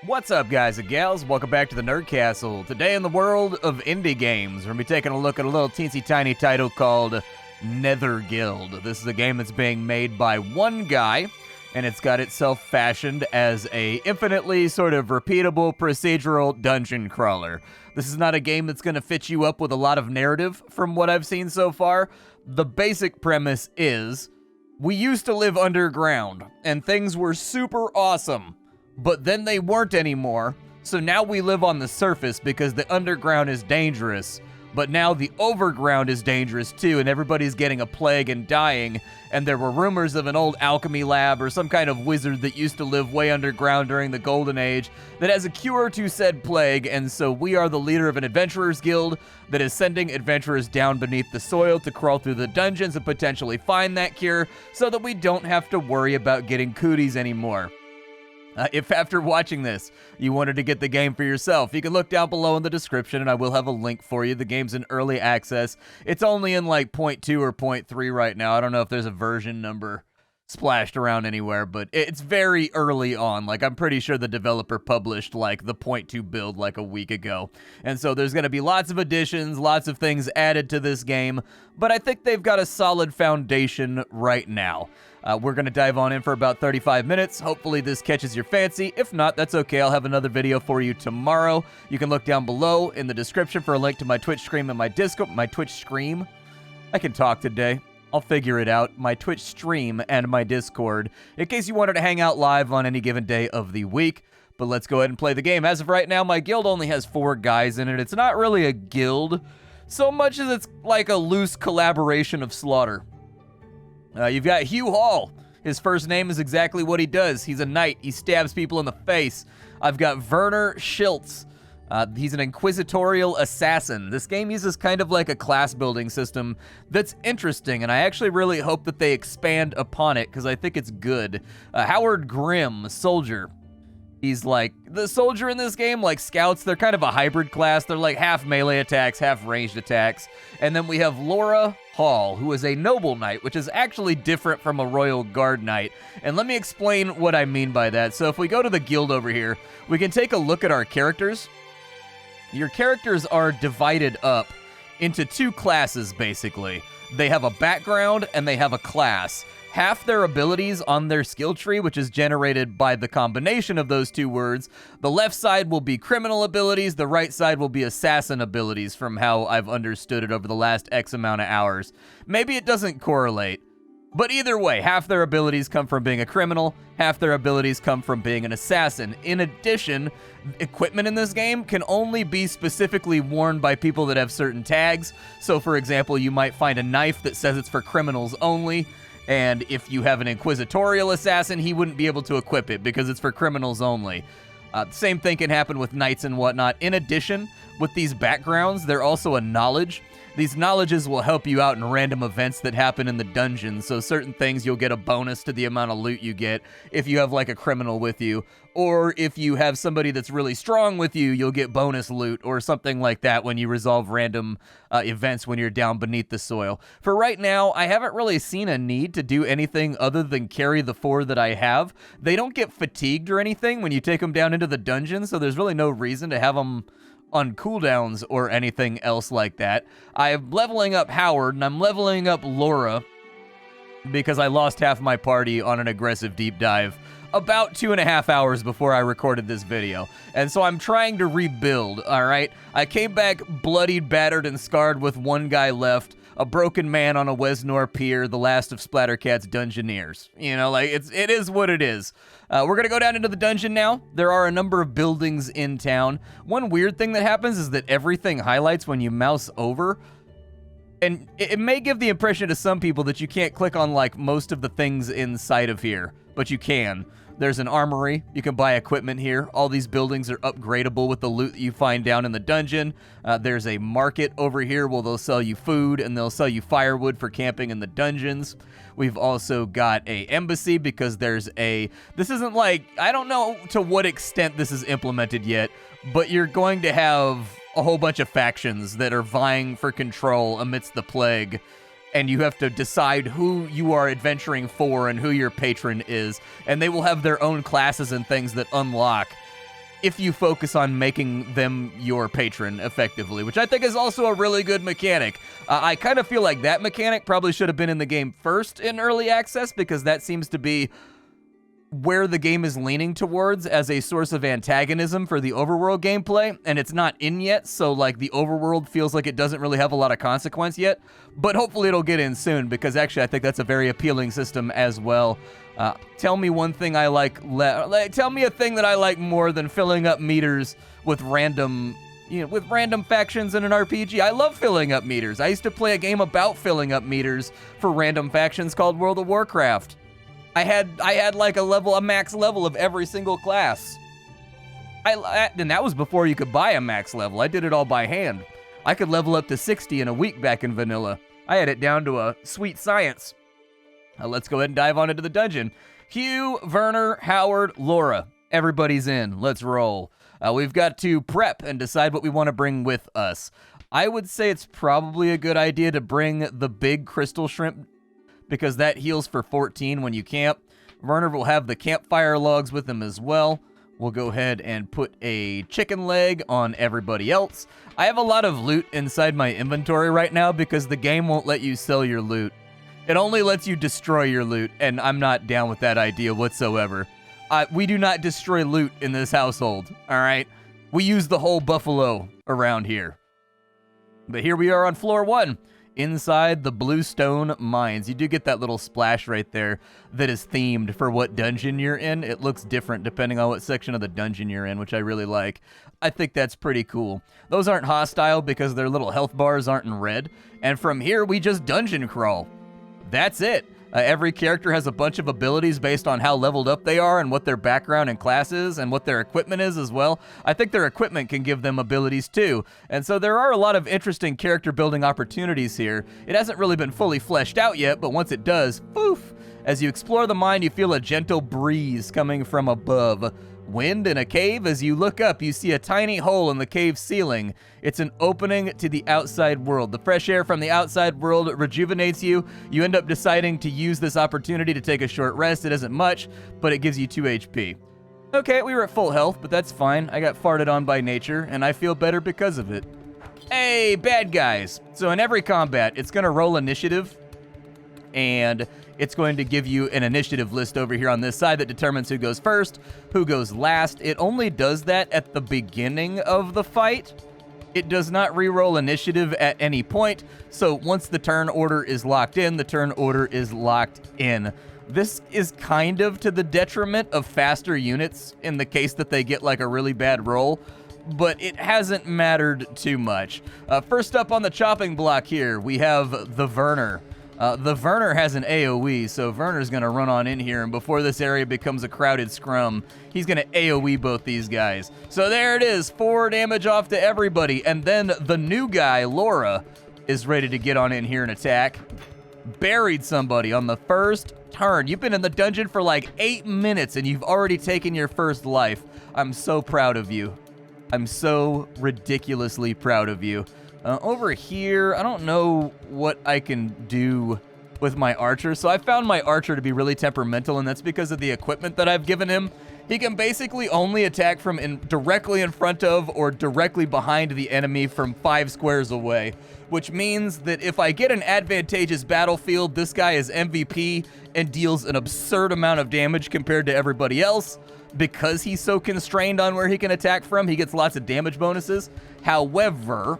What's up, guys and gals? Welcome back to the Nerd Castle. Today in the world of indie games, we're going to be taking a look at a little teensy tiny title called Netherguild. This is a game that's being made by one guy, and it's got itself fashioned as a infinitely sort of repeatable procedural dungeon crawler. This is not a game that's going to fit you up with a lot of narrative from what I've seen so far. The basic premise is, we used to live underground, and things were super awesome. But then they weren't anymore, so now we live on the surface because the underground is dangerous. But now the overground is dangerous too, and everybody's getting a plague and dying. And there were rumors of an old alchemy lab or some kind of wizard that used to live way underground during the Golden Age that has a cure to said plague, and so we are the leader of an adventurers guild that is sending adventurers down beneath the soil to crawl through the dungeons and potentially find that cure so that we don't have to worry about getting cooties anymore. If after watching this, you wanted to get the game for yourself, you can look down below in the description and I will have a link for you. The game's in early access. It's only in like 0.2 or 0.3 right now. I don't know if there's a version number splashed around anywhere, but it's very early on. Like, I'm pretty sure the developer published like the 0.2 build like a week ago. And so there's going to be lots of additions, lots of things added to this game, but I think they've got a solid foundation right now. We're going to dive on in for about 35 minutes. Hopefully this catches your fancy. If not, that's okay. I'll have another video for you tomorrow. You can look down below in the description for a link to my Twitch stream and my Discord. My Twitch stream? I can talk today. I'll figure it out. My Twitch stream and my Discord, in case you wanted to hang out live on any given day of the week. But let's go ahead and play the game. As of right now, my guild only has 4 guys in it. It's not really a guild so much as it's like a loose collaboration of slaughter. You've got Hugh Hall. His first name is exactly what he does. He's a knight. He stabs people in the face. I've got Werner Schiltz. He's an inquisitorial assassin. This game uses kind of like a class building system that's interesting, and I actually really hope that they expand upon it because I think it's good. Howard Grimm, soldier. He's like, the soldier in this game, like scouts, they're kind of a hybrid class. They're like half melee attacks, half ranged attacks. And then we have Laura Hall, who is a noble knight, which is actually different from a royal guard knight. And let me explain what I mean by that. So if we go to the guild over here, we can take a look at our characters. Your characters are divided up into 2 classes, basically. They have a background and they have a class. Half their abilities on their skill tree, which is generated by the combination of those 2 words. The left side will be criminal abilities, the right side will be assassin abilities from how I've understood it over the last X amount of hours. Maybe it doesn't correlate, but either way, half their abilities come from being a criminal, half their abilities come from being an assassin. In addition, equipment in this game can only be specifically worn by people that have certain tags. So for example, you might find a knife that says it's for criminals only, and if you have an inquisitorial assassin, he wouldn't be able to equip it because it's for criminals only. Same thing can happen with knights and whatnot. In addition, with these backgrounds, they're also a knowledge. These knowledges will help you out in random events that happen in the dungeon, so certain things you'll get a bonus to the amount of loot you get if you have like a criminal with you, or if you have somebody that's really strong with you, you'll get bonus loot or something like that when you resolve random events when you're down beneath the soil. For right now, I haven't really seen a need to do anything other than carry the 4 that I have. They don't get fatigued or anything when you take them down into the dungeon, so there's really no reason to have them on cooldowns or anything else like that. I'm leveling up Howard, and I'm leveling up Laura because I lost half my party on an aggressive deep dive about 2.5 hours before I recorded this video. And so I'm trying to rebuild, all right? I came back bloodied, battered, and scarred with 1 guy left, a broken man on a Wesnor pier, the last of Splattercat's Dungeoneers. You know, like, it is what it is. We're gonna go down into the dungeon now. There are a number of buildings in town. One weird thing that happens is that everything highlights when you mouse over. And it may give the impression to some people that you can't click on, like, most of the things inside of here, but you can. There's an armory. You can buy equipment here. All these buildings are upgradable with the loot that you find down in the dungeon. There's a market over here where they'll sell you food and they'll sell you firewood for camping in the dungeons. We've also got a embassy because there's a... This isn't like... I don't know to what extent this is implemented yet, but you're going to have a whole bunch of factions that are vying for control amidst the plague. And you have to decide who you are adventuring for and who your patron is. And they will have their own classes and things that unlock if you focus on making them your patron effectively, which I think is also a really good mechanic. I kind of feel like that mechanic probably should have been in the game first in early access, because that seems to be where the game is leaning towards as a source of antagonism for the overworld gameplay, and it's not in yet, so like the overworld feels like it doesn't really have a lot of consequence yet, but hopefully it'll get in soon, because actually I think that's a very appealing system as well. Tell me one thing I like, tell me a thing that I like more than filling up meters with random factions in an RPG. I love filling up meters. I used to play a game about filling up meters for random factions called World of Warcraft. I had like a max level of every single class. And that was before you could buy a max level. I did it all by hand. I could level up to 60 in a week back in vanilla. I had it down to a sweet science. Let's go ahead and dive on into the dungeon. Hugh, Werner, Howard, Laura. Everybody's in. Let's roll. We've got to prep and decide what we want to bring with us. I would say it's probably a good idea to bring the big crystal shrimp, because that heals for 14 when you camp. Werner will have the campfire logs with him as well. We'll go ahead and put a chicken leg on everybody else. I have a lot of loot inside my inventory right now because the game won't let you sell your loot. It only lets you destroy your loot, and I'm not down with that idea whatsoever. We do not destroy loot in this household, all right? We use the whole buffalo around here. But here we are on floor 1. Inside the Bluestone Mines. You do get that little splash right there that is themed for what dungeon you're in. It looks different depending on what section of the dungeon you're in, which I really like. I think that's pretty cool. Those aren't hostile because their little health bars aren't in red. And from here, we just dungeon crawl. That's it. Every character has a bunch of abilities based on how leveled up they are and what their background and class is and what their equipment is as well. I think their equipment can give them abilities too. And so there are a lot of interesting character building opportunities here. It hasn't really been fully fleshed out yet, but once it does, poof! As you explore the mine, you feel a gentle breeze coming from above. Wind in a cave. As you look up, you see a tiny hole in the cave ceiling. It's an opening to the outside world. The fresh air from the outside world rejuvenates you. You end up deciding to use this opportunity to take a short rest. It isn't much, but it gives you 2 HP. Okay, we were at full health, but that's fine. I got farted on by nature, and I feel better because of it. Hey, bad guys. So in every combat, it's going to roll initiative, and it's going to give you an initiative list over here on this side that determines who goes first, who goes last. It only does that at the beginning of the fight. It does not re-roll initiative at any point, so once the turn order is locked in, the turn order is locked in. This is kind of to the detriment of faster units in the case that they get like a really bad roll, but it hasn't mattered too much. First up on the chopping block here, we have the Werner. The Werner has an AoE, so Werner's going to run on in here, and before this area becomes a crowded scrum, he's going to AoE both these guys. So there it is, 4 damage off to everybody, and then the new guy, Laura, is ready to get on in here and attack. Buried somebody on the first turn. You've been in the dungeon for like 8 minutes, and you've already taken your first life. I'm so proud of you. I'm so ridiculously proud of you. Over here, I don't know what I can do with my archer. So I found my archer to be really temperamental, and that's because of the equipment that I've given him. He can basically only attack from directly in front of or directly behind the enemy from 5 squares away, which means that if I get an advantageous battlefield, this guy is MVP and deals an absurd amount of damage compared to everybody else. Because he's so constrained on where he can attack from, he gets lots of damage bonuses. However,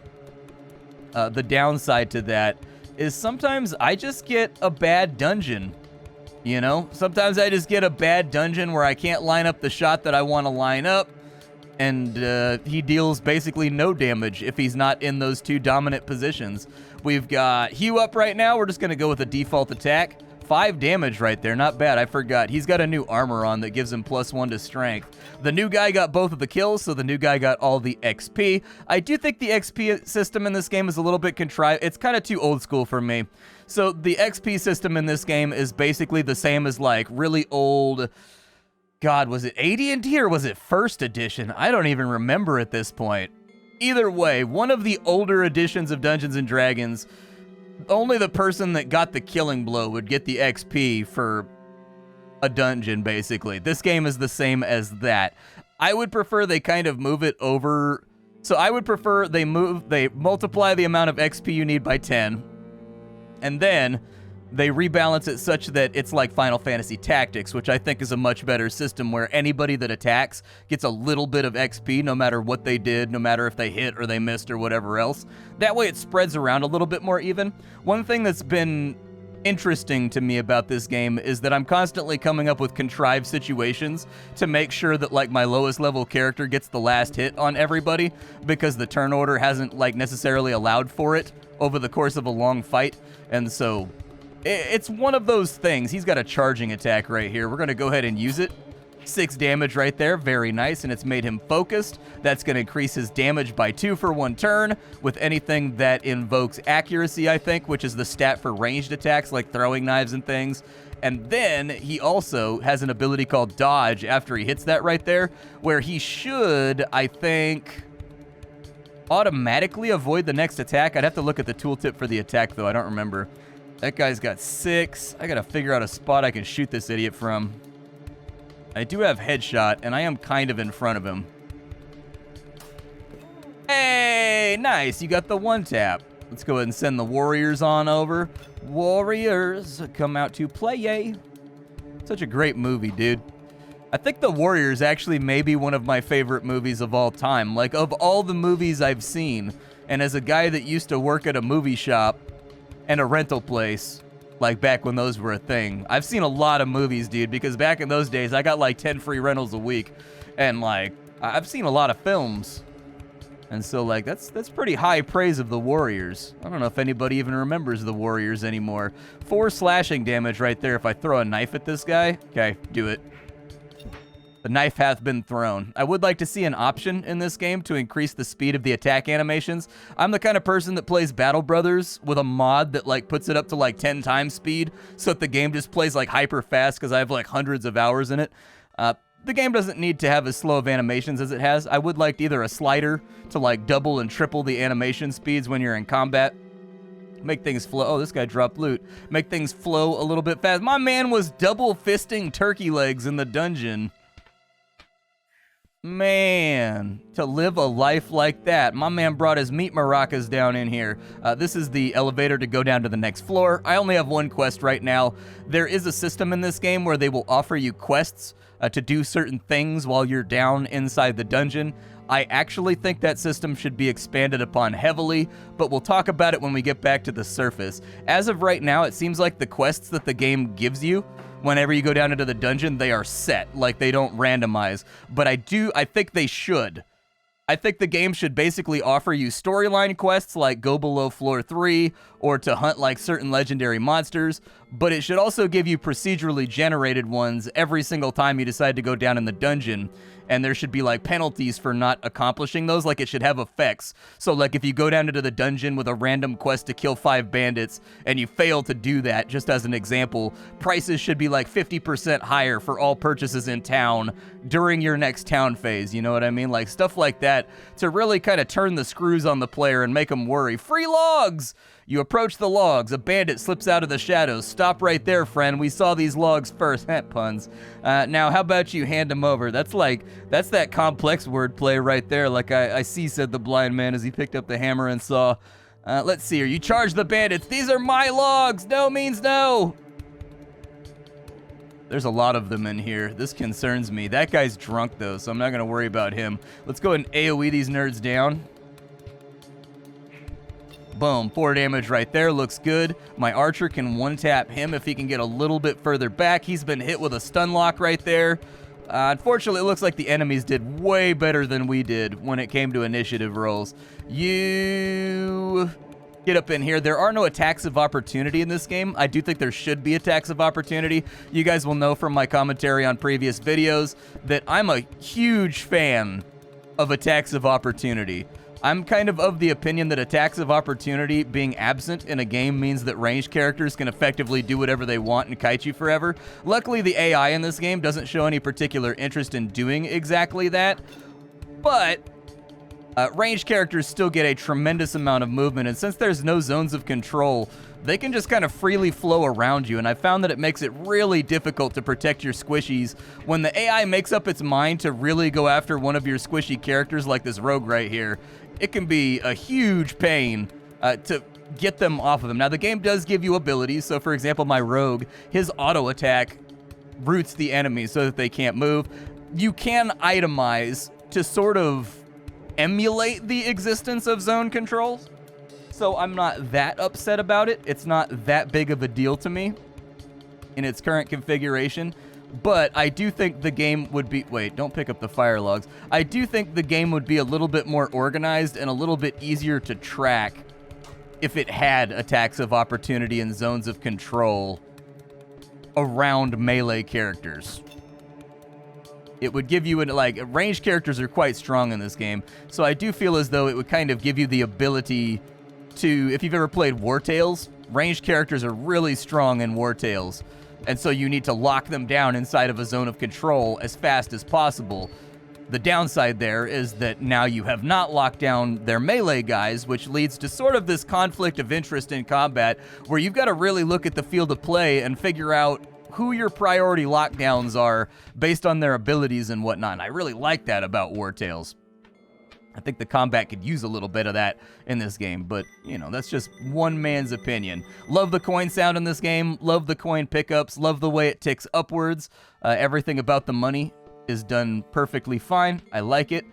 the downside to that is sometimes I just get a bad dungeon, you know? Sometimes I just get a bad dungeon where I can't line up the shot that I want to line up, and he deals basically no damage if he's not in those 2 dominant positions. We've got Hugh up right now. We're just going to go with a default attack. 5 damage right there, not bad. I forgot. He's got a new armor on that gives him +1 to strength. The new guy got both of the kills, so the new guy got all the XP. I do think the XP system in this game is a little bit contrived. It's kind of too old school for me. So the XP system in this game is basically the same as like really old... God, was it AD&D or was it first edition? I don't even remember at this point. Either way, one of the older editions of Dungeons & Dragons... Only the person that got the killing blow would get the XP for a dungeon, basically. This game is the same as that. I would prefer they kind of move it over. So I would prefer they multiply the amount of XP you need by 10, and then they rebalance it such that it's like Final Fantasy Tactics, which I think is a much better system where anybody that attacks gets a little bit of XP no matter what they did, no matter if they hit or they missed or whatever else. That way it spreads around a little bit more even. One thing that's been interesting to me about this game is that I'm constantly coming up with contrived situations to make sure that like my lowest level character gets the last hit on everybody, because the turn order hasn't like necessarily allowed for it over the course of a long fight. And so it's one of those things. He's got a charging attack right here. We're going to go ahead and use it. 6 damage right there. Very nice. And it's made him focused. That's going to increase his damage by 2 for 1 turn with anything that invokes accuracy, I think, which is the stat for ranged attacks like throwing knives and things. And then he also has an ability called Dodge after he hits that right there, where he should, I think, automatically avoid the next attack. I'd have to look at the tooltip for the attack, though. I don't remember. That guy's got 6. I gotta figure out a spot I can shoot this idiot from. I do have headshot, and I am kind of in front of him. Hey, nice. You got the 1-tap. Let's go ahead and send the warriors on over. Warriors, come out to play, yay. Such a great movie, dude. I think The Warriors actually may be one of my favorite movies of all time. Like, of all the movies I've seen, and as a guy that used to work at a movie shop and a rental place, like back when those were a thing, I've seen a lot of movies, dude, because back in those days, I got like 10 free rentals a week, and like, I've seen a lot of films, and so like, that's pretty high praise of The Warriors. I don't know if anybody even remembers The Warriors anymore. 4 slashing damage right there if I throw a knife at this guy. Okay, do it. The knife hath been thrown. I would like to see an option in this game to increase the speed of the attack animations. I'm the kind of person that plays Battle Brothers with a mod that like puts it up to like 10 times speed so that the game just plays like hyper fast because I have like hundreds of hours in it. The game doesn't need to have as slow of animations as it has. I would like either a slider to like double and triple the animation speeds when you're in combat. Make things flow. Oh, this guy dropped loot. Make things flow a little bit fast. My man was double fisting turkey legs in the dungeon. Man, to live a life like that. My man brought his meat maracas down in here. This is the elevator to go down to the next floor. I only have 1 quest right now. There is a system in this game where they will offer you quests to do certain things while you're down inside the dungeon. I actually think that system should be expanded upon heavily, but we'll talk about it when we get back to the surface. As of right now, it seems like the quests that the game gives you whenever you go down into the dungeon, they are set, like they don't randomize. But I think they should. I think the game should basically offer you storyline quests like go below floor 3 or to hunt like certain legendary monsters, but it should also give you procedurally generated ones every single time you decide to go down in the dungeon. And there should be like penalties for not accomplishing those, like it should have effects. So like if you go down into the dungeon with a random quest to kill 5 bandits and you fail to do that, just as an example, prices should be like 50% higher for all purchases in town during your next town phase, you know what I mean? Like stuff like that to really kind of turn the screws on the player and make them worry. Free logs! You approach the logs, a bandit slips out of the shadows. Stop right there, friend. We saw these logs first. Puns. Now, how about you hand them over? That's that complex wordplay right there, like I see, said the blind man as he picked up the hammer and saw. Let's see here. You charge the bandits. These are my logs. No means no. There's a lot of them in here. This concerns me. That guy's drunk, though, so I'm not going to worry about him. Let's go ahead and AoE these nerds down. Boom, 4 damage right there, looks good. My archer can 1-tap him if he can get a little bit further back. He's been hit with a stun lock right there. Unfortunately, it looks like the enemies did way better than we did when it came to initiative rolls. You get up in here. There are no attacks of opportunity in this game. I do think there should be attacks of opportunity. You guys will know from my commentary on previous videos that I'm a huge fan of attacks of opportunity. I'm kind of the opinion that attacks of opportunity being absent in a game means that ranged characters can effectively do whatever they want and kite you forever. Luckily, the AI in this game doesn't show any particular interest in doing exactly that, but Ranged characters still get a tremendous amount of movement, and since there's no zones of control, they can just kind of freely flow around you, and I found that it makes it really difficult to protect your squishies. When the AI makes up its mind to really go after one of your squishy characters, like this rogue right here, it can be a huge pain to get them off of them. Now, the game does give you abilities, so for example, my rogue, his auto attack roots the enemy so that they can't move. You can itemize to sort of emulate the existence of zone controls, so I'm not that upset about it. It's not that big of a deal to me in its current configuration, but I do think the game would be... Wait, don't pick up the fire logs. I do think the game would be a little bit more organized and a little bit easier to track if it had attacks of opportunity and zones of control around melee characters. It would give you, like, ranged characters are quite strong in this game, so I do feel as though it would kind of give you the ability to, if you've ever played War Tales, ranged characters are really strong in War Tales, and so you need to lock them down inside of a zone of control as fast as possible. The downside there is that now you have not locked down their melee guys, which leads to sort of this conflict of interest in combat, where you've got to really look at the field of play and figure out who your priority lockdowns are based on their abilities and whatnot. And I really like that about War Tales. I think the combat could use a little bit of that in this game, but, you know, that's just one man's opinion. Love the coin sound in this game, love the coin pickups, love the way it ticks upwards. Everything about the money is done perfectly fine. I like it.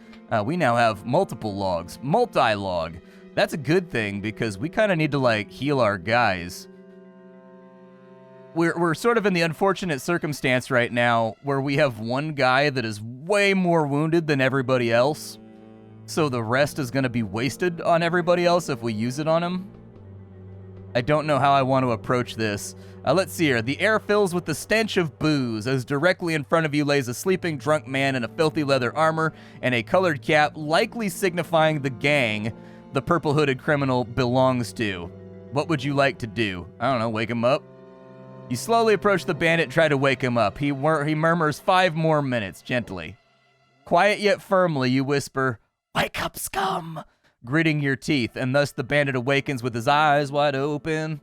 We now have multiple logs, multi-log. That's a good thing because we kind of need to, like, heal our guys. We're sort of in the unfortunate circumstance right now where we have one guy that is way more wounded than everybody else, so the rest is going to be wasted on everybody else if we use it on him. I don't know how I want to approach this. Let's see here. The air fills with the stench of booze as directly in front of you lays a sleeping drunk man in a filthy leather armor and a colored cap, likely signifying the gang the purple-hooded criminal belongs to. What would you like to do? I don't know, wake him up? You slowly approach the bandit and try to wake him up. He murmurs 5 more minutes, gently. Quiet yet firmly, you whisper, "Wake up, scum!" gritting your teeth, and thus the bandit awakens with his eyes wide open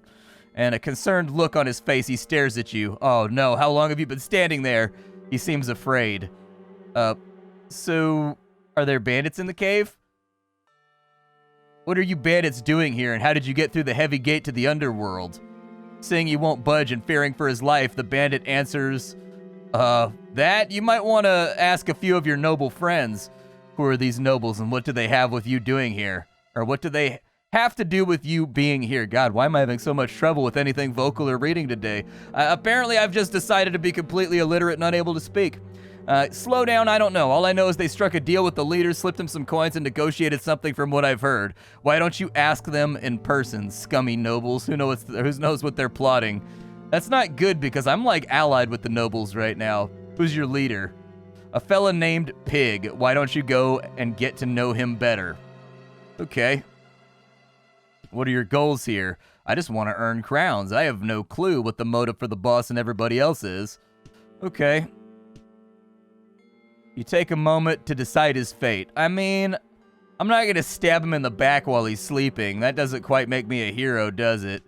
and a concerned look on his face. He stares at you. Oh no, how long have you been standing there? He seems afraid. So, are there bandits in the cave? What are you bandits doing here, and how did you get through the heavy gate to the underworld? Seeing you won't budge and fearing for his life, the bandit answers, that? You might want to ask a few of your noble friends. Who are these nobles, and what do they have with you doing here? Or what do they have to do with you being here? God, why am I having so much trouble with anything vocal or reading today? Apparently, I've just decided to be completely illiterate and unable to speak. Slow down, I don't know. All I know is they struck a deal with the leaders, slipped them some coins, and negotiated something from what I've heard. Why don't you ask them in person, scummy nobles? Who knows what they're plotting? That's not good because I'm like allied with the nobles right now. Who's your leader? A fella named Pig. Why don't you go and get to know him better? Okay. What are your goals here? I just want to earn crowns. I have no clue what the motive for the boss and everybody else is. Okay. You take a moment to decide his fate. I mean, I'm not going to stab him in the back while he's sleeping. That doesn't quite make me a hero, does it?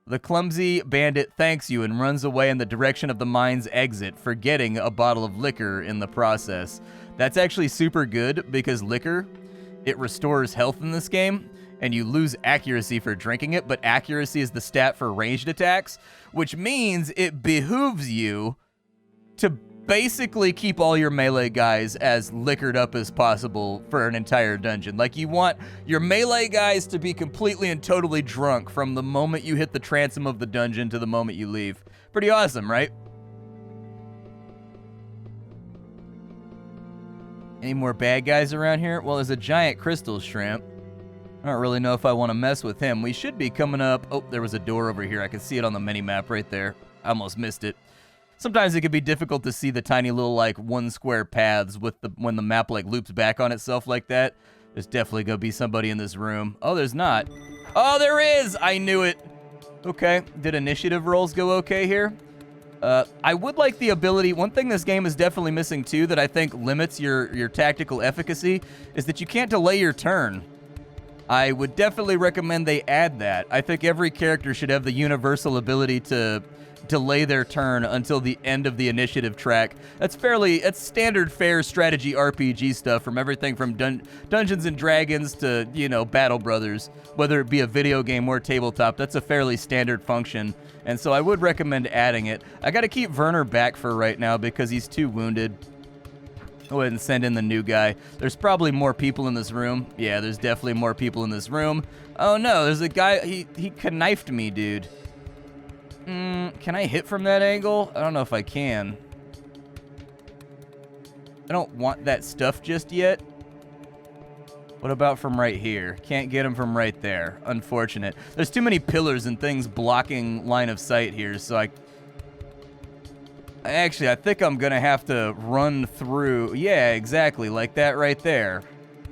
The clumsy bandit thanks you and runs away in the direction of the mine's exit, forgetting a bottle of liquor in the process. That's actually super good because liquor, it restores health in this game, and you lose accuracy for drinking it, but accuracy is the stat for ranged attacks, which means it behooves you to basically keep all your melee guys as liquored up as possible for an entire dungeon. Like, you want your melee guys to be completely and totally drunk from the moment you hit the transom of the dungeon to the moment you leave. Pretty awesome, right? Any more bad guys around here? Well, there's a giant crystal shrimp. I don't really know if I want to mess with him. We should be coming up... Oh, there was a door over here. I can see it on the mini-map right there. I almost missed it. Sometimes it can be difficult to see the tiny little, like, one square paths with when the map, like, loops back on itself like that. There's definitely going to be somebody in this room. Oh, there's not. Oh, there is! I knew it! Okay. Did initiative rolls go okay here? I would like the ability, one thing this game is definitely missing too that I think limits your tactical efficacy is that you can't delay your turn. I would definitely recommend they add that. I think every character should have the universal ability to delay their turn until the end of the initiative track. That's standard fair strategy RPG stuff from everything from Dungeons and Dragons to, you know, Battle Brothers, whether it be a video game or tabletop. That's a fairly standard function, and so I would recommend adding it. I gotta keep Werner back for right now because he's too wounded. Go ahead and send in the new guy. There's probably more people in this room. Yeah, there's definitely more people in this room. Oh no, there's a guy, he knifed me, dude. Can I hit from that angle? I don't know if I can. I don't want that stuff just yet. What about from right here? Can't get him from right there. Unfortunate. There's too many pillars and things blocking line of sight here, so I think I'm gonna have to run through. Yeah, exactly, like that right there.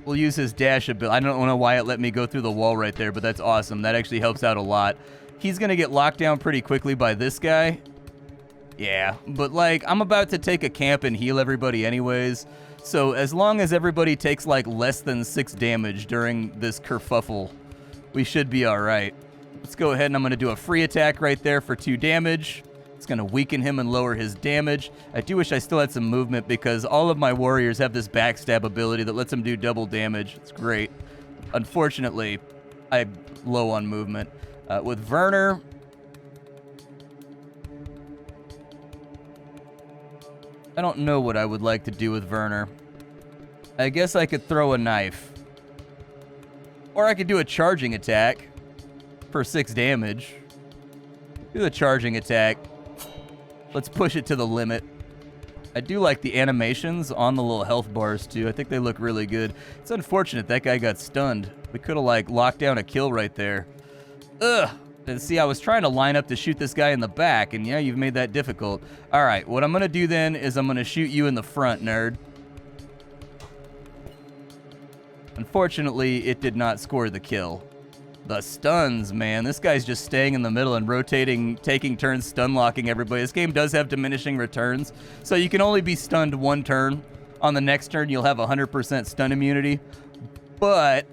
We'll use his dash ability. I don't know why it let me go through the wall right there, but that's awesome. That actually helps out a lot. He's gonna get locked down pretty quickly by this guy. Yeah, but like, I'm about to take a camp and heal everybody anyways. So as long as everybody takes like less than 6 damage during this kerfuffle, we should be all right. Let's go ahead and I'm gonna do a free attack right there for 2 damage. It's going to weaken him and lower his damage. I do wish I still had some movement because all of my warriors have this backstab ability that lets them do double damage. It's great. Unfortunately, I'm low on movement. With Werner, I don't know what I would like to do with Werner. I guess I could throw a knife. Or I could do a charging attack for 6 damage. Do the charging attack. Let's push it to the limit. I do like the animations on the little health bars, too. I think they look really good. It's unfortunate that guy got stunned. We could have, like, locked down a kill right there. Ugh. And see, I was trying to line up to shoot this guy in the back, and yeah, you've made that difficult. All right, what I'm going to do then is I'm going to shoot you in the front, nerd. Unfortunately, it did not score the kill. The stuns, man. This guy's just staying in the middle and rotating, taking turns stun locking everybody. This game does have diminishing returns, so you can only be stunned 1 turn. On the next turn, you'll have 100% stun immunity. But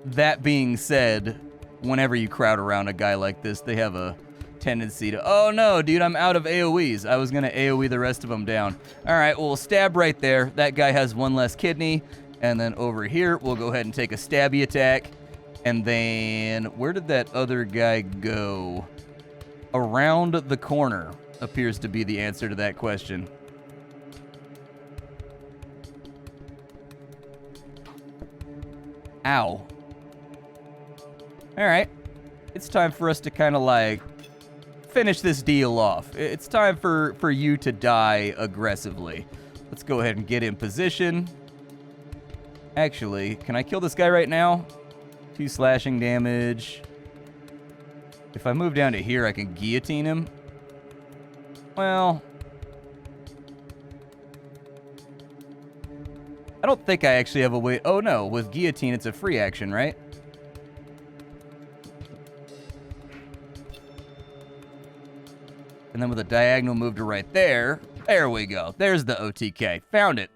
that being said, whenever you crowd around a guy like this, they have a tendency to, oh no, dude, I'm out of AoEs. I was going to AoE the rest of them down. All right, well, we'll stab right there. That guy has 1 less kidney. And then over here, we'll go ahead and take a stabby attack. And then, where did that other guy go? Around the corner appears to be the answer to that question. Ow. All right. It's time for us to kind of like finish this deal off. It's time for you to die aggressively. Let's go ahead and get in position. Actually, can I kill this guy right now? 2 slashing damage. If I move down to here, I can guillotine him. Well, I don't think I actually have a way. Oh no, with guillotine, it's a free action, right? And then with a diagonal move to right there, there we go. There's the OTK. Found it.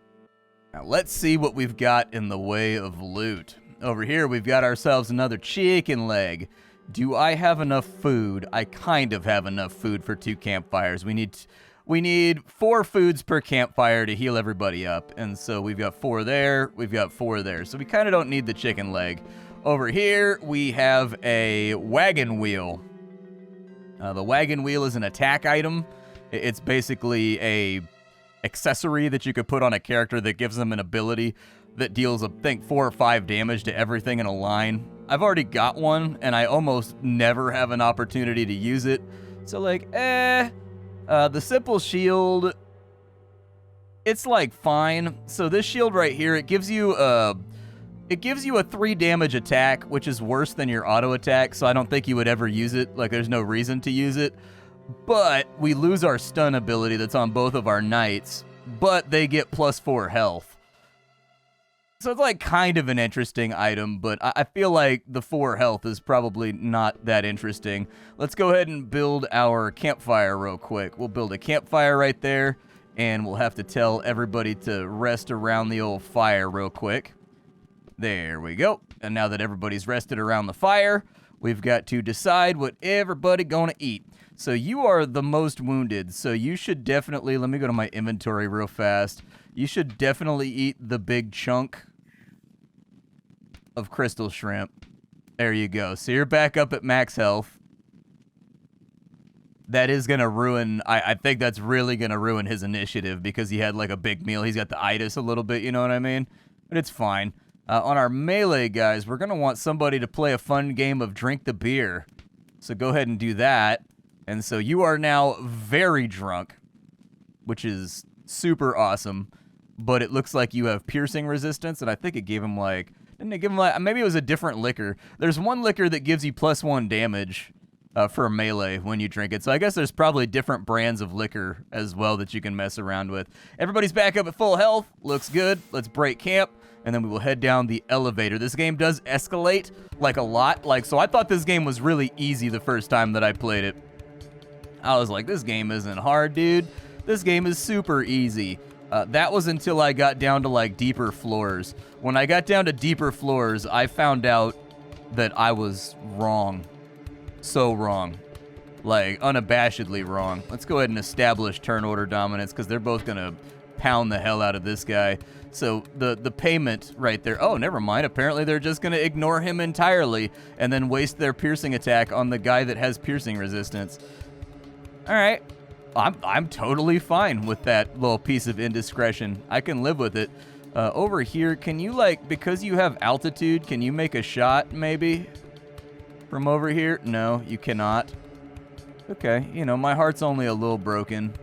Now let's see what we've got in the way of loot. Over here, we've got ourselves another chicken leg. Do I have enough food? I kind of have enough food for 2 campfires. We need 4 foods per campfire to heal everybody up. And so we've got 4 there, we've got 4 there. So we kind of don't need the chicken leg. Over here, we have a wagon wheel. The wagon wheel is an attack item. It's basically a accessory that you could put on a character that gives them an ability that deals, I think, 4 or 5 damage to everything in a line. I've already got one, and I almost never have an opportunity to use it. So, like, the simple shield, it's, like, fine. So this shield right here, it gives you a 3 damage attack, which is worse than your auto attack, so I don't think you would ever use it. Like, there's no reason to use it. But we lose our stun ability that's on both of our knights, but they get +4 health. So it's like kind of an interesting item, but I feel like the 4 health is probably not that interesting. Let's go ahead and build our campfire real quick. We'll build a campfire right there, and we'll have to tell everybody to rest around the old fire real quick. There we go. And now that everybody's rested around the fire, we've got to decide what everybody gonna eat. So you are the most wounded, so you should definitely, let me go to my inventory real fast. You should definitely eat the big chunk of crystal shrimp. There you go. So you're back up at max health. That is going to ruin, I think that's really going to ruin his initiative because he had like a big meal. He's got the itis a little bit, you know what I mean? But it's fine. On our melee guys, we're going to want somebody to play a fun game of drink the beer. So go ahead and do that. And so you are now very drunk, which is super awesome. But it looks like you have piercing resistance, and I think it gave him like, didn't it give him like, maybe it was a different liquor. There's one liquor that gives you +1 damage for a melee when you drink it. So I guess there's probably different brands of liquor as well that you can mess around with. Everybody's back up at full health. Looks good. Let's break camp, and then we will head down the elevator. This game does escalate like a lot. So I thought this game was really easy the first time that I played it. I was like, this game isn't hard, dude. This game is super easy. That was until I got down to like deeper floors. When I got down to deeper floors, I found out that I was wrong. So wrong. Like, unabashedly wrong. Let's go ahead and establish turn order dominance because they're both going to pound the hell out of this guy. So the payment right there. Oh, never mind. Apparently they're just going to ignore him entirely and then waste their piercing attack on the guy that has piercing resistance. All right. I'm totally fine with that little piece of indiscretion. I can live with it. Over here, can you, like, because you have altitude, can you make a shot, maybe? From over here? No, you cannot. Okay, you know, my heart's only a little broken.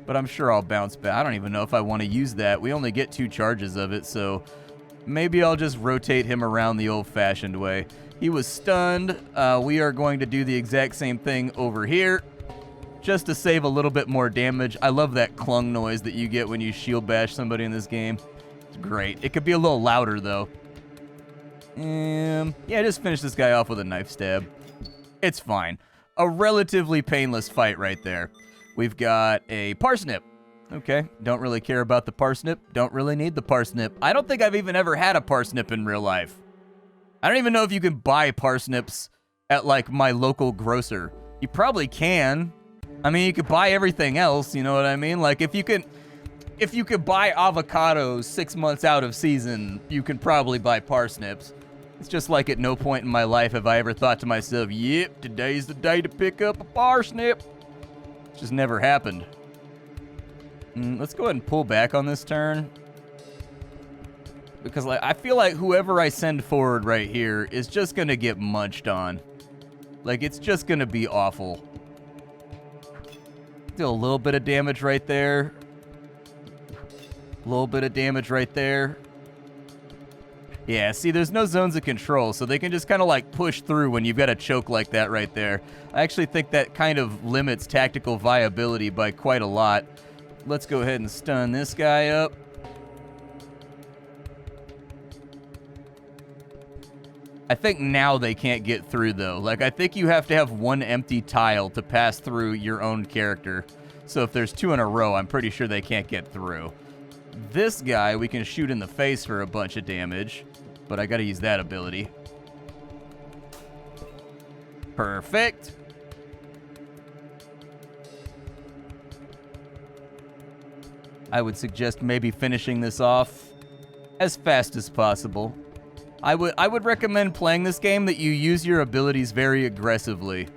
But I'm sure I'll bounce back. I don't even know if I want to use that. We only get 2 charges of it, so maybe I'll just rotate him around the old-fashioned way. He was stunned. We are going to do the exact same thing over here, just to save a little bit more damage. I love that clung noise that you get when you shield bash somebody in this game. It's great. It could be a little louder, though. Yeah, just finish this guy off with a knife stab. It's fine. A relatively painless fight right there. We've got a parsnip. Okay, don't really care about the parsnip. Don't really need the parsnip. I don't think I've even ever had a parsnip in real life. I don't even know if you can buy parsnips at, like, my local grocer. You probably can. I mean, you could buy everything else, you know what I mean? Like, if you could buy avocados 6 months out of season, you can probably buy parsnips. It's just like at no point in my life have I ever thought to myself, yep, today's the day to pick up a parsnip. It's just never happened. Let's go ahead and pull back on this turn. Because like I feel like whoever I send forward right here is just going to get munched on. Like, it's just going to be awful. Still a little bit of damage right there. A little bit of damage right there. Yeah, see, there's no zones of control, so they can just kind of like push through when you've got a choke like that right there. I actually think that kind of limits tactical viability by quite a lot. Let's go ahead and stun this guy up. I think now they can't get through, though. Like, I think you have to have 1 empty tile to pass through your own character. So if there's 2 in a row, I'm pretty sure they can't get through. This guy, we can shoot in the face for a bunch of damage, but I gotta use that ability. Perfect. I would suggest maybe finishing this off as fast as possible. I would recommend playing this game that you use your abilities very aggressively.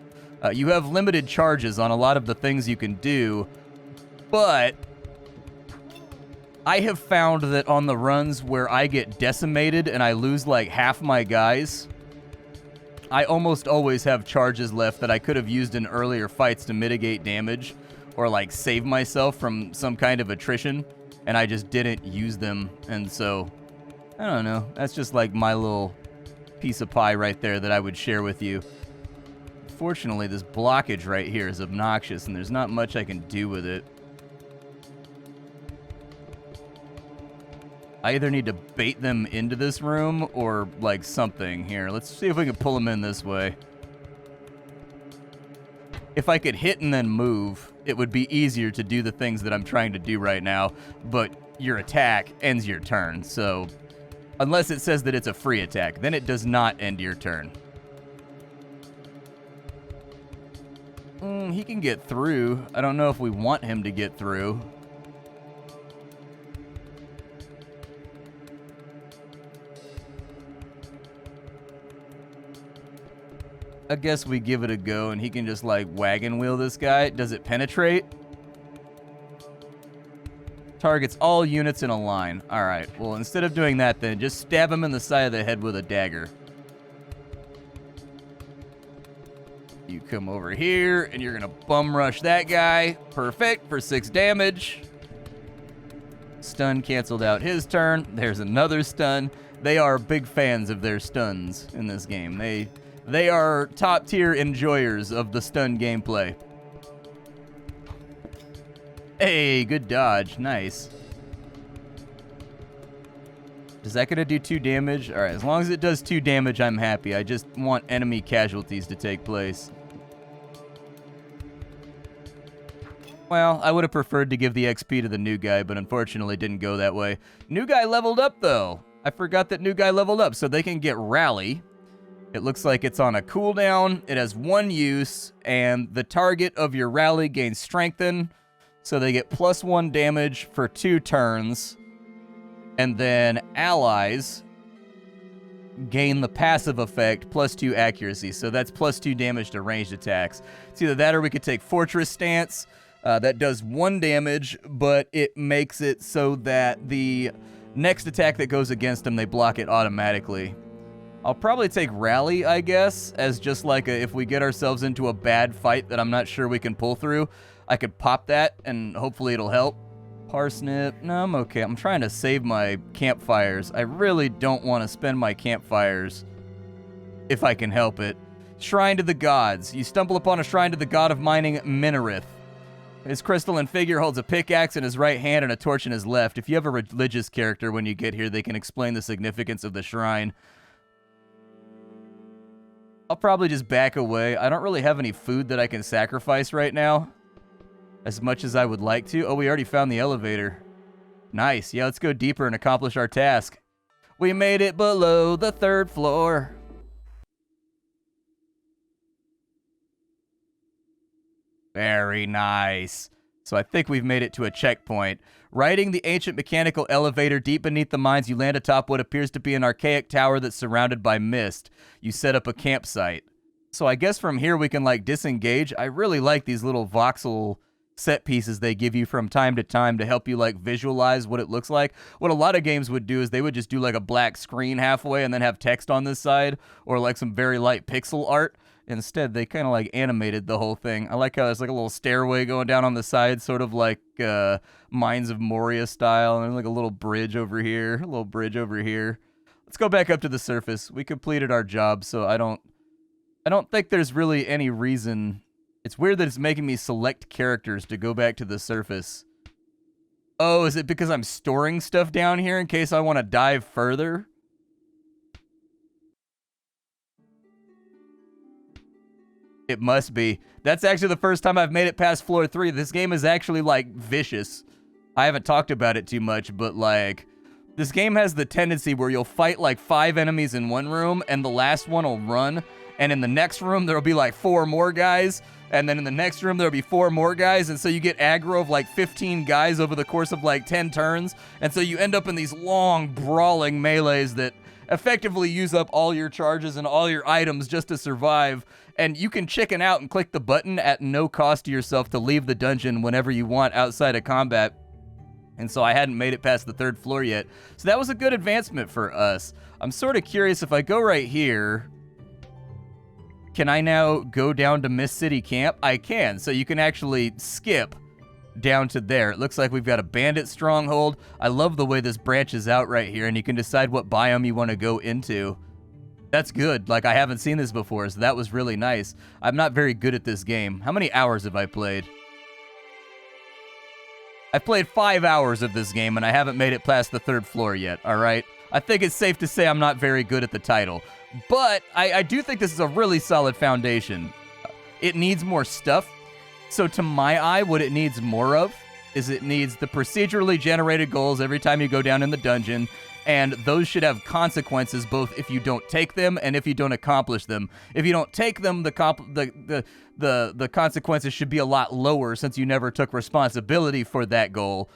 You have limited charges on a lot of the things you can do, but I have found that on the runs where I get decimated and I lose like half my guys, I almost always have charges left that I could have used in earlier fights to mitigate damage or like save myself from some kind of attrition, and I just didn't use them, and so I don't know. That's just like my little piece of pie right there that I would share with you. Fortunately, this blockage right here is obnoxious, and there's not much I can do with it. I either need to bait them into this room or, like, something. Here, let's see if we can pull them in this way. If I could hit and then move, it would be easier to do the things that I'm trying to do right now, but your attack ends your turn, so unless it says that it's a free attack, then it does not end your turn. He can get through. I don't know if we want him to get through. I guess we give it a go, and he can just, like, wagon wheel this guy. Does it penetrate? Targets all units in a line. All right. Well, instead of doing that, then, just stab him in the side of the head with a dagger. You come over here, and you're going to bum rush that guy. Perfect, for 6 damage. Stun canceled out his turn. There's another stun. They are big fans of their stuns in this game. They are top-tier enjoyers of the stun gameplay. Hey, good dodge. Nice. Is that going to do 2 damage? All right, as long as it does 2 damage, I'm happy. I just want enemy casualties to take place. Well, I would have preferred to give the XP to the new guy, but unfortunately it didn't go that way. New guy leveled up, though. I forgot that new guy leveled up, so they can get Rally. It looks like it's on a cooldown. It has 1 use, and the target of your rally gains Strengthen, so they get +1 damage for 2 turns. And then allies gain the passive effect, +2 accuracy, so that's +2 damage to ranged attacks. It's either that or we could take Fortress Stance. That does 1 damage, but it makes it so that the next attack that goes against them, they block it automatically. I'll probably take Rally, I guess, as just like if we get ourselves into a bad fight that I'm not sure we can pull through, I could pop that and hopefully it'll help. Parsnip, no, I'm okay. I'm trying to save my campfires. I really don't want to spend my campfires if I can help it. Shrine to the Gods. You stumble upon a shrine to the god of mining, Minarith. His crystalline figure holds a pickaxe in his right hand and a torch in his left. If you have a religious character when you get here, they can explain the significance of the shrine. I'll probably just back away. I don't really have any food that I can sacrifice right now, as much as I would like to. Oh, we already found the elevator. Nice. Yeah, let's go deeper and accomplish our task. We made it below the 3rd floor. Very nice. So I think we've made it to a checkpoint. Riding the ancient mechanical elevator deep beneath the mines, you land atop what appears to be an archaic tower that's surrounded by mist. You set up a campsite. So I guess from here we can, like, disengage. I really like these little voxel set pieces they give you from time to time to help you, like, visualize what it looks like. What a lot of games would do is they would just do, like, a black screen halfway and then have text on this side, or, like, some very light pixel art. Instead, they kind of, like, animated the whole thing. I like how there's, like, a little stairway going down on the side, sort of like Mines of Moria style, and then, like, a little bridge over here, a little bridge over here. Let's go back up to the surface. We completed our job, so I don't think there's really any reason. It's weird that it's making me select characters to go back to the surface. Oh, is it because I'm storing stuff down here in case I want to dive further? It must be. That's actually the first time I've made it past floor 3. This game is actually, like, vicious. I haven't talked about it too much, but, like, this game has the tendency where you'll fight, like, 5 enemies in one room, and the last one will run, and in the next room, there'll be, like, 4 more guys, and then in the next room, there'll be 4 more guys, and so you get aggro of, like, 15 guys over the course of, like, 10 turns, and so you end up in these long, brawling melees that effectively use up all your charges and all your items just to survive. And you can chicken out and click the button at no cost to yourself to leave the dungeon whenever you want outside of combat. And so I hadn't made it past the 3rd floor yet. So that was a good advancement for us. I'm sort of curious, if I go right here, can I now go down to Mist City Camp? I can. So you can actually skip down to there. It looks like we've got a bandit stronghold. I love the way this branches out right here, and you can decide what biome you want to go into. That's good. Like, I haven't seen this before, so that was really nice. I'm not very good at this game. How many hours have I played? I've played 5 hours of this game, and I haven't made it past the 3rd floor yet, all right? I think it's safe to say I'm not very good at the title. But I do think this is a really solid foundation. It needs more stuff. So to my eye, what it needs more of is it needs the procedurally generated goals every time you go down in the dungeon, and those should have consequences both if you don't take them and if you don't accomplish them. If you don't take them, the consequences should be a lot lower since you never took responsibility for that goal.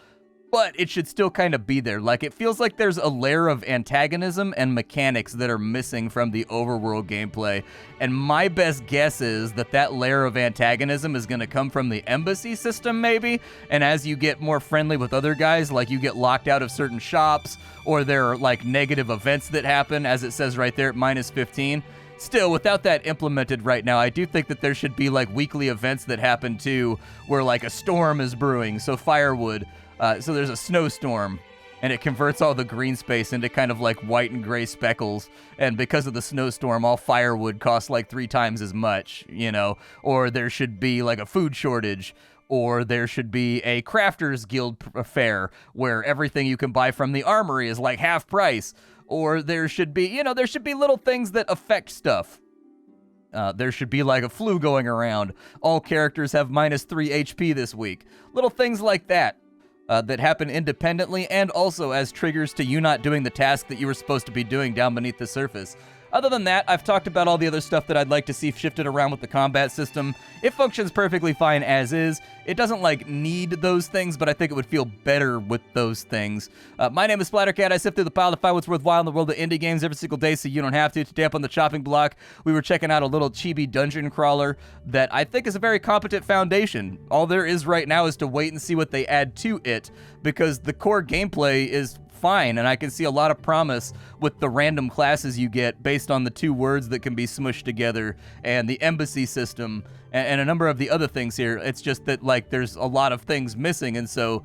But it should still kind of be there. Like, it feels like there's a layer of antagonism and mechanics that are missing from the overworld gameplay. And my best guess is that that layer of antagonism is going to come from the embassy system, maybe. And as you get more friendly with other guys, like you get locked out of certain shops, or there are, like, negative events that happen, as it says right there at -15. Still, without that implemented right now, I do think that there should be, like, weekly events that happen, too, where, like, a storm is brewing, so firewood. So there's a snowstorm, and it converts all the green space into kind of like white and gray speckles. And because of the snowstorm, all firewood costs like 3 times as much, you know? Or there should be like a food shortage, or there should be a crafters guild fair where everything you can buy from the armory is like half price. Or there should be, you know, there should be little things that affect stuff. There should be like a flu going around. All characters have -3 HP this week. Little things like that. That happen independently and also as triggers to you not doing the task that you were supposed to be doing down beneath the surface. Other than that, I've talked about all the other stuff that I'd like to see shifted around with the combat system. It functions perfectly fine as is. It doesn't, like, need those things, but I think it would feel better with those things. My name is Splattercat. I sift through the pile to find what's worthwhile in the world of indie games every single day so you don't have to. Today up on the chopping block, we were checking out a little chibi dungeon crawler that I think is a very competent foundation. All there is right now is to wait and see what they add to it, because the core gameplay is fine, and I can see a lot of promise with the random classes you get based on the 2 words that can be smushed together, and the embassy system, and a number of the other things here. It's just that, like, there's a lot of things missing, and so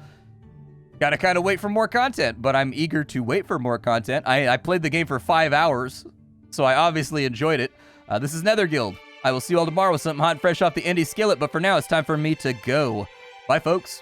gotta kind of wait for more content, but I'm eager to wait for more content. I played the game for 5 hours, so I obviously enjoyed it. This is Netherguild. I will see you all tomorrow with something hot and fresh off the indie skillet, but for now, it's time for me to go. Bye, folks.